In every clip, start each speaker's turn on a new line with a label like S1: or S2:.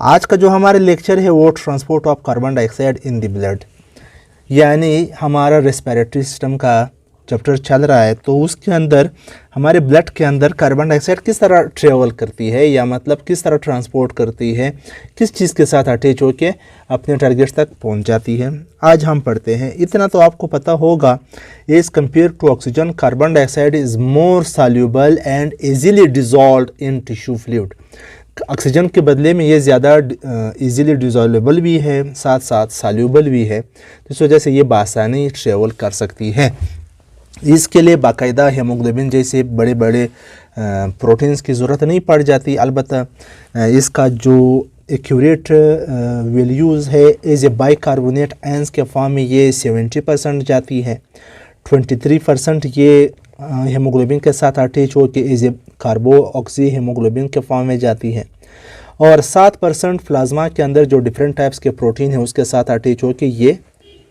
S1: आज का जो हमारा लेक्चर है वो transport of carbon dioxide in the blood, यानी हमारा रेस्पिरेटरी सिस्टम का चैप्टर चल रहा है। तो उसके अंदर हमारे ब्लड के अंदर कार्बन डाइऑक्साइड किस तरह ट्रेवल करती है, या मतलब किस तरह ट्रांसपोर्ट करती है, किस चीज़ के साथ अटैच होके अपने टारगेट तक पहुंच जाती है, आज हम पढ़ते हैं। इतना तो आपको पता होगा, as compare to oxygen carbon dioxide is more soluble and easily dissolved in tissue fluid. Oxygen के बदले में ये ज़्यादा इजीली डिजॉल्वेबल भी है, साथ साथ सॉल्युबल भी है, तो इस वजह से ये बासानी ट्रेवल कर सकती है। इसके लिए बाकायदा हेमोग्लोबिन जैसे बड़े बड़े प्रोटीन्स की ज़रूरत नहीं पड़ जाती। अलबत्ता इसका जो एक्यूरेट वैल्यूज़ है एज ए बाइकार्बोनेट आयंस के फॉर्म में ये 70% जाती है, 23% ये हेमोग्लोबिन के साथ अटैच हो के as a carboxyhaemoglobin के फॉर्म में जाती है, और 7% प्लाज्मा के अंदर जो डिफरेंट टाइप्स के प्रोटीन है उसके साथ अटैच हो के ये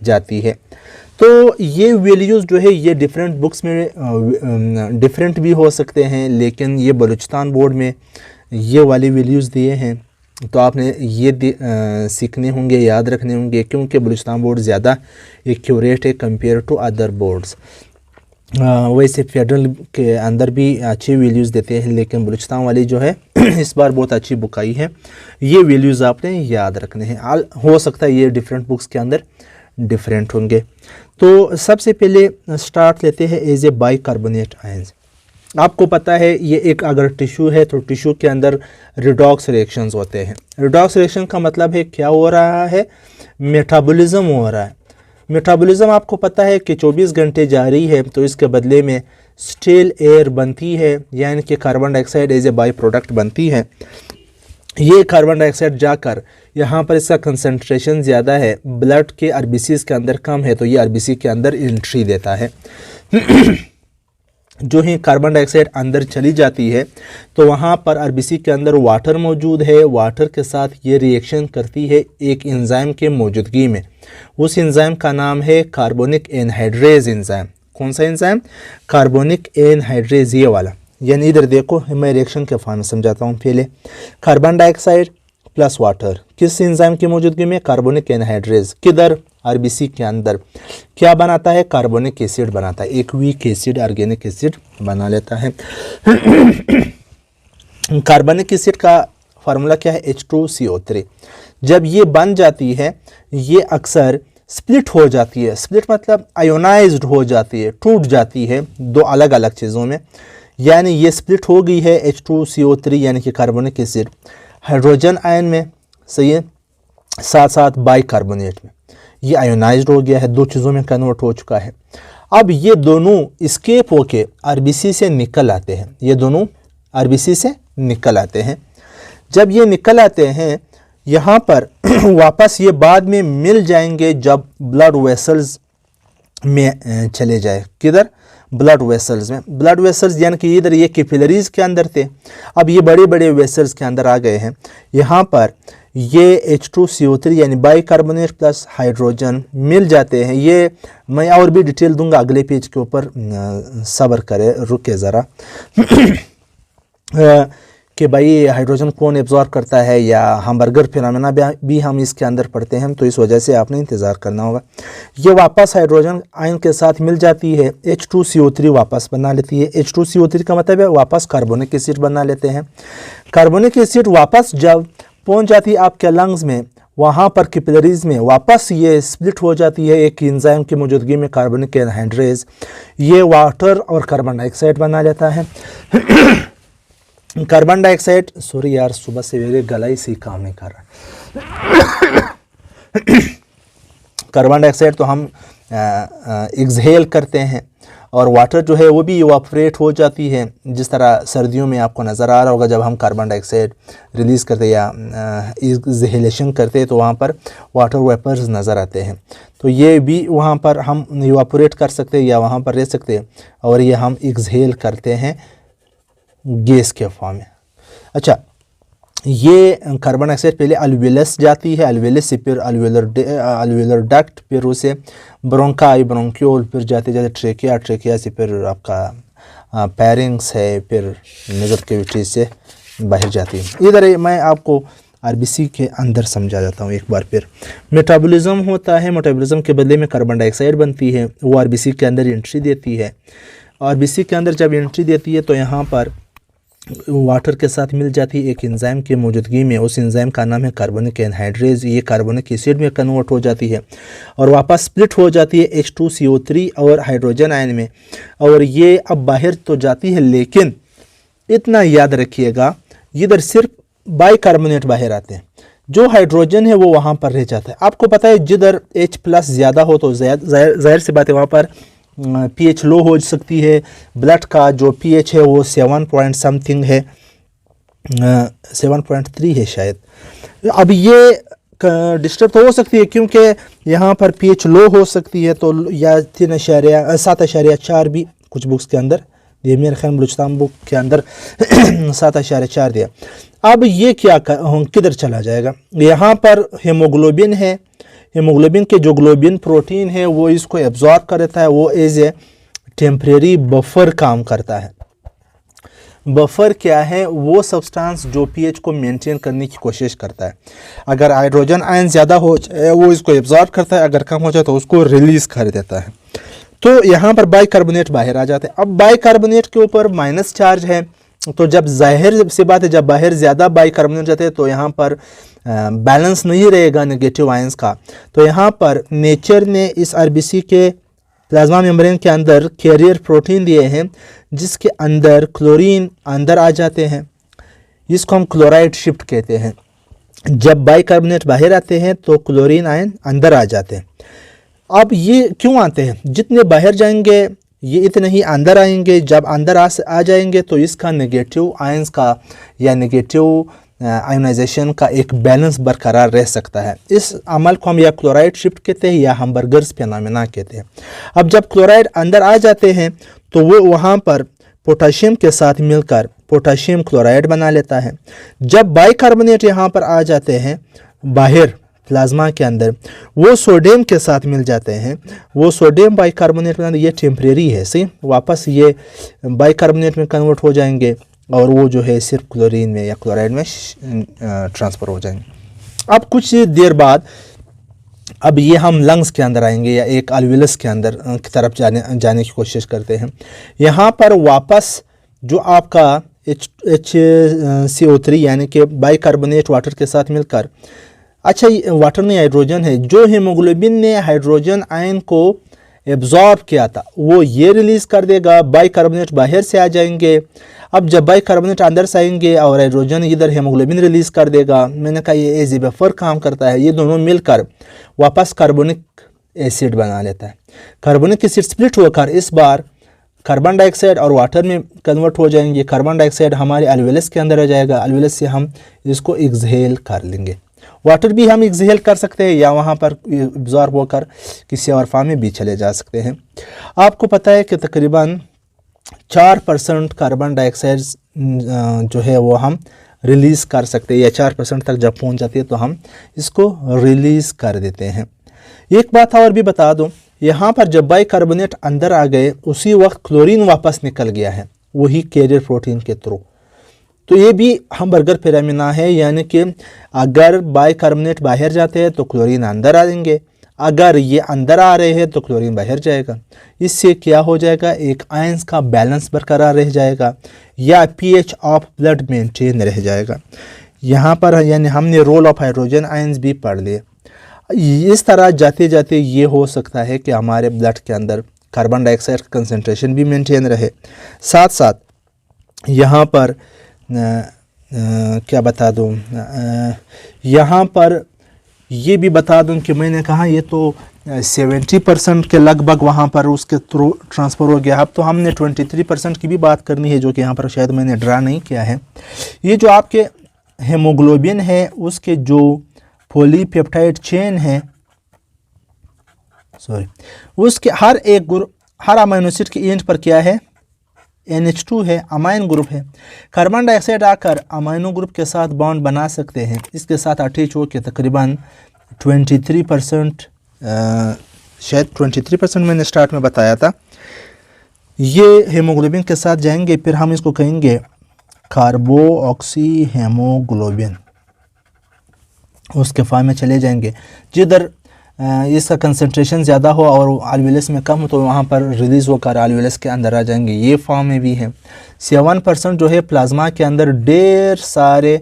S1: जाती है। तो ये वैल्यूज़ जो है ये डिफरेंट बुक्स में डिफरेंट भी हो सकते हैं, लेकिन ये बलूचिस्तान बोर्ड में ये वाली वैल्यूज़ दिए हैं, तो आपने ये सीखने होंगे, याद रखने होंगे, क्योंकि बलूचिस्तान बोर्ड ज़्यादा एक्यूरेट है कंपेयर टू अदर बोर्ड्स। वैसे फेडरल के अंदर भी अच्छी वैल्यूज़ देते हैं, लेकिन बलूचिस्तान वाली जो है इस बार बहुत अच्छी बुक आई है। ये वैल्यूज़ आपने याद रखने हैं। हो सकता है ये डिफरेंट बुक्स के अंदर डिफरेंट होंगे। तो सबसे पहले स्टार्ट लेते हैं एज ए बाइकार्बोनेट आयंस। आपको पता है ये एक अगर टिश्यू है तो टिश्यू के अंदर रिडॉक्स रिएक्शंस होते हैं। रिडॉक्स रिएक्शन का मतलब है क्या हो रहा है, मेटाबॉलिज्म हो रहा है। मेटाबॉलिज्म आपको पता है कि 24 घंटे जारी है, तो इसके बदले में स्टिल एयर बनती है, यानी कि carbon dioxide as a by product बनती है। ये कार्बन डाइऑक्साइड जाकर यहाँ पर इसका कंसंट्रेशन ज़्यादा है, ब्लड के आरबीसीज के अंदर कम है, तो ये आरबीसी के अंदर एंट्री देता है। जो ही कार्बन डाइऑक्साइड अंदर चली जाती है तो वहाँ पर आरबीसी के अंदर वाटर मौजूद है, वाटर के साथ ये रिएक्शन करती है एक एंजाइम के मौजूदगी में। उस एंजाइम का नाम है कार्बोनिक एनहाइड्रेज एंजाइम। कौन सा एंजाइम? कार्बोनिक एनहाइड्रेज, ये वाला। यानी इधर देखो, मैं रिएक्शन के फॉर्म में समझाता हूँ। पहले कार्बन डाइऑक्साइड प्लस वाटर किस एंजाइम की मौजूदगी में? Carbonic anhydrase. किधर? आरबीसी के अंदर। क्या बनाता है? कार्बोनिक एसिड बनाता है, एक वीक एसिड, ऑर्गेनिक एसिड बना लेता है। कार्बोनिक एसिड का फार्मूला क्या है? H2CO3। जब ये बन जाती है ये अक्सर स्प्लिट हो जाती है। स्प्लिट मतलब आयोनाइज्ड हो जाती है, टूट जाती है दो अलग अलग चीज़ों में। यानी ये स्प्लिट हो गई है H2CO3 यानी कि कार्बोनिक एसिड हाइड्रोजन आयन में, सही है, साथ साथ बाइकार्बोनेट में। ये आयोनाइज्ड हो गया है, दो चीज़ों में कन्वर्ट हो चुका है। अब ये दोनों स्केप होके आरबीसी से निकल आते हैं। ये दोनों आरबीसी से निकल आते हैं। जब ये निकल आते हैं यहाँ पर वापस ये बाद में मिल जाएंगे जब ब्लड वेसल्स में चले जाए। किधर? ब्लड वेसल्स में। ब्लड वेसल्स यानी कि इधर ये कैपिलरीज के अंदर थे, अब ये बड़े बड़े वेसल्स के अंदर आ गए हैं। यहाँ पर ये H2CO3 यानी बाइकार्बोनेट प्लस हाइड्रोजन मिल जाते हैं। ये मैं और भी डिटेल दूंगा अगले पेज के ऊपर, सब्र करे, रुके ज़रा कि भाई हाइड्रोजन कौन एब्जॉर्ब करता है, या हैम्बर्गर फिनोमेना भी हम इसके अंदर पढ़ते हैं, तो इस वजह से आपने इंतज़ार करना होगा। ये वापस हाइड्रोजन आयन के साथ मिल जाती है, H2CO3 वापस बना लेती है। H2CO3 का मतलब है वापस कार्बोनिक एसिड बना लेते हैं। कार्बोनिक एसिड वापस जब पहुंच जाती है आपके लंग्स में, वहाँ पर कैपिलरीज में वापस ये स्प्लिट हो जाती है एक एंजाइम की मौजूदगी में, कार्बोनिक एनहाइड्रेज। ये वाटर और कार्बन डाइऑक्साइड बना लेता है। कार्बन डाइऑक्साइड, सॉरी यार सुबह से मेरे गला ही सही काम नहीं कर रहा। कार्बन डाइऑक्साइड तो हम एक्सहेल करते हैं, और वाटर जो है वो भी इवापोरेट हो जाती है। जिस तरह सर्दियों में आपको नज़र आ रहा होगा जब हम कार्बन डाइऑक्साइड रिलीज़ करते या एक्सहेलेशन करते तो वहाँ पर वाटर वेपर्स नज़र आते हैं। तो ये भी वहाँ पर हम इवापोरेट कर सकते हैं या वहाँ पर रह सकते हैं, और ये हम एक्सहेल करते हैं गैस के फॉर्म में। अच्छा, ये कार्बन डाइऑक्साइड पहले अल्वेलस जाती है, अल्वेलस से फिर अल्वेलर डक्ट, फिर उसे ब्रोंकाई, ब्रोंक्यूल, फिर जाते जाते ट्रेकिया, ट्रेकिया से फिर आपका पैरिंग्स है, फिर नेजल कैविटी से बाहर जाती है। इधर मैं आपको आरबीसी के अंदर समझा जाता हूँ एक बार फिर। मेटाबॉलिज्म होता है, मेटाबॉलिज्म के बदले में कार्बन डाइऑक्साइड बनती है, वो आरबीसी के अंदर एंट्री देती है। आरबीसी के अंदर जब एंट्री देती है तो यहाँ पर वाटर के साथ मिल जाती है एक एंजाइम की मौजूदगी में, उस एंजाइम का नाम है कार्बोनिक एनहाइड्रेज। ये कार्बोनिक एसिड में कन्वर्ट हो जाती है और वापस स्प्लिट हो जाती है H2CO3 और हाइड्रोजन आयन में, और ये अब बाहर तो जाती है, लेकिन इतना याद रखिएगा इधर सिर्फ बाइकार्बोनेट बाहर आते हैं, जो हाइड्रोजन है वो वहाँ पर रह जाता है। आपको पता है जिधर H+ ज़्यादा हो तो जाहिर सी बात है वहाँ पर pH लो हो सकती है। ब्लड का जो pH है वो 7 पॉइंट समथिंग है, 7.3 है शायद। अब ये डिस्टर्ब तो हो सकती है क्योंकि यहाँ पर pH लो हो सकती है, तो या 7.4 भी कुछ बुक्स के अंदर, ये मेरे ख्याल बलूचिस्तान बुक के अंदर 7.4 दिया। अब ये क्या किधर चला जाएगा, यहाँ पर हेमोग्लोबिन है, हेमोग्लोबिन के जो ग्लोबिन प्रोटीन है वो इसको एब्जॉर्ब कर लेता है, वो एज ए टेम्परेरी बफर काम करता है। बफर क्या है, वो सब्सटेंस जो पीएच को मेंटेन करने की कोशिश करता है। अगर हाइड्रोजन आयन ज़्यादा हो जाए वो इसको एब्जॉर्ब करता है, अगर कम हो जाए तो उसको रिलीज़ कर देता है। तो यहाँ पर बाइकार्बोनेट बाहर आ जाते हैं। अब बाइकार्बोनेट के ऊपर माइनस चार्ज है, तो जब जाहिर सी बात है जब बाहर ज़्यादा बाइकार्बोनेट जाते हैं तो यहाँ पर बैलेंस नहीं रहेगा नेगेटिव आयंस का। तो यहाँ पर नेचर ने इस आरबीसी के प्लाज्मा मेम्ब्रेन के अंदर कैरियर प्रोटीन दिए हैं जिसके अंदर क्लोरीन अंदर आ जाते हैं, इसको हम क्लोराइड शिफ्ट कहते हैं। जब बाइकार्बोनेट बाहर आते हैं तो क्लोरीन आयन अंदर आ जाते हैं। अब ये क्यों आते हैं, जितने बाहर जाएंगे ये इतने ही अंदर आएंगे। जब अंदर आ जाएंगे तो इसका नेगेटिव आयंस का या नेगेटिव आयोनाइजेशन का एक बैलेंस बरकरार रह सकता है। इस अमल को हम या क्लोराइड शिफ्ट कहते हैं या हम बर्गर्स फेनोमेना कहते हैं। अब जब क्लोराइड अंदर आ जाते हैं तो वो वहाँ पर पोटाशियम के साथ मिलकर पोटाशियम क्लोराइड बना लेता है। जब बाइकार्बोनेट यहाँ पर आ जाते हैं बाहर प्लाज्मा के अंदर, वो सोडियम के साथ मिल जाते हैं, वो सोडियम बाइकार्बोनेट में, ये टेम्परेरी है सही, वापस ये बाइकार्बोनेट में कन्वर्ट हो जाएंगे और वो जो है सिर्फ क्लोरीन में या क्लोराइड में ट्रांसफ़र हो जाएंगे। अब कुछ देर बाद अब ये हम लंग्स के अंदर आएंगे या एक अल्वेलस के अंदर की तरफ जाने की कोशिश करते हैं। यहाँ पर वापस जो आपका HCO3 यानी कि बाइकार्बोनेट वाटर के साथ मिलकर, अच्छा वाटर नहीं हाइड्रोजन है, जो हीमोग्लोबिन ने हाइड्रोजन आयन को एब्जॉर्ब किया था वो ये रिलीज़ कर देगा, बाइकार्बोनेट बाहर से आ जाएंगे। अब जब बाइकार्बोनेट अंदर से आएंगे और हाइड्रोजन इधर हीमोग्लोबिन रिलीज़ कर देगा, मैंने कहा ये एज ए बफर काम करता है। ये दोनों मिलकर वापस कार्बोनिक एसिड बना लेता है। कार्बोनिक एसिड स्प्लिट होकर इस बार कार्बन डाइऑक्साइड और वाटर में कन्वर्ट हो जाएंगे। कार्बन डाइऑक्साइड हमारे अल्वेलस के अंदर आ जाएगा, अल्वेलस से हम इसको एक्सहेल कर लेंगे। वाटर भी हम एक्सहेल कर सकते हैं या वहाँ पर एब्जॉर्ब होकर किसी और फॉर्म में भी चले जा सकते हैं। आपको पता है कि तकरीबन 4% कार्बन डाइऑक्साइड जो है वो हम रिलीज़ कर सकते हैं, या 4% तक जब पहुँच जाती है तो हम इसको रिलीज़ कर देते हैं। एक बात और भी बता दूँ, यहाँ पर जब बाइकार्बोनेट अंदर आ गए उसी वक्त क्लोरीन वापस निकल गया है, वही कैरियर प्रोटीन के थ्रू। तो ये भी हम बर्गर फेनोमेना है, यानी कि अगर बाइकार्बोनेट बाहर जाते हैं तो क्लोरीन अंदर आएंगे, अगर ये अंदर आ रहे हैं तो क्लोरीन बाहर जाएगा। इससे क्या हो जाएगा, एक आयंस का बैलेंस बरकरार रह जाएगा या पीएच ऑफ ब्लड मेंटेन रह जाएगा। यहाँ पर यानी हमने रोल ऑफ हाइड्रोजन आयंस भी पढ़ लिए। इस तरह जाते जाते ये हो सकता है कि हमारे ब्लड के अंदर कार्बन डाइऑक्साइड का कंसंट्रेशन भी मेंटेन रहे, साथ साथ यहाँ पर क्या बता दूँ, यहाँ पर ये भी बता दूँ कि मैंने कहा ये तो 70% के लगभग वहाँ पर उसके थ्रू ट्रांसफ़र हो गया। अब तो हमने 23% की भी बात करनी है, जो कि यहाँ पर शायद मैंने ड्रा नहीं किया है। ये जो आपके हेमोग्लोबिन है उसके जो पॉलीपेप्टाइड चेन है, उसके हर एक ग्रुप, हर अमीनो एसिड के एंड पर क्या है, NH2 है, अमाइन ग्रुप है। कार्बन डाइऑक्साइड आकर अमाइनो ग्रुप के साथ बॉन्ड बना सकते हैं। इसके साथ अटैच हो के तकरीबन 23%, शायद 23% मैंने स्टार्ट में बताया था, ये हेमोग्लोबिन के साथ जाएंगे। फिर हम इसको कहेंगे कार्बो ऑक्सी हेमोग्लोबिन। उसके फार्म में चले जाएंगे। जिधर इसका कंसंट्रेशन ज़्यादा हो और alveolus में कम हो तो वहाँ पर रिलीज़ होकर alveolus के अंदर आ जाएंगे। ये फॉर्म में भी है। 7% जो है प्लाज्मा के अंदर ढेर सारे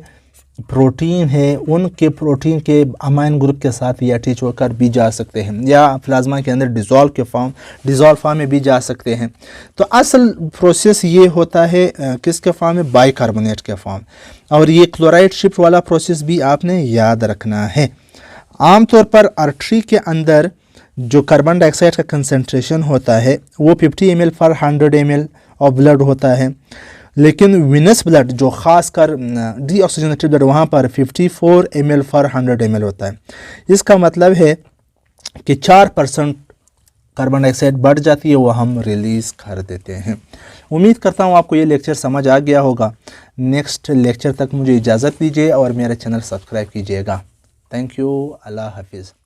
S1: प्रोटीन है, उनके प्रोटीन के अमाइन ग्रुप के साथ ये अटैच होकर भी जा सकते हैं या प्लाज्मा के अंदर डिज़ोल्व फॉर्म में भी जा सकते हैं। तो असल प्रोसेस ये होता है किसके फॉर्म में, बाइकार्बोनेट के फॉर्म। और ये क्लोराइड शिफ्ट वाला प्रोसेस भी आपने याद रखना है। आमतौर पर आर्टरी के अंदर जो कार्बन डाइऑक्साइड का कंसंट्रेशन होता है वो 50 ml पर 100 ml ऑफ ब्लड होता है, लेकिन विनस ब्लड जो खासकर डीऑक्सीजनेटेड ब्लड वहाँ पर 54 ml पर 100 ml होता है। इसका मतलब है कि 4% कार्बन डाइऑक्साइड बढ़ जाती है, वो हम रिलीज़ कर देते हैं। उम्मीद करता हूँ आपको ये लेक्चर समझ आ गया होगा। नेक्स्ट लेक्चर तक मुझे इजाज़त दीजिए और मेरा चैनल सब्सक्राइब कीजिएगा। Thank you. अल्लाह हाफिज़।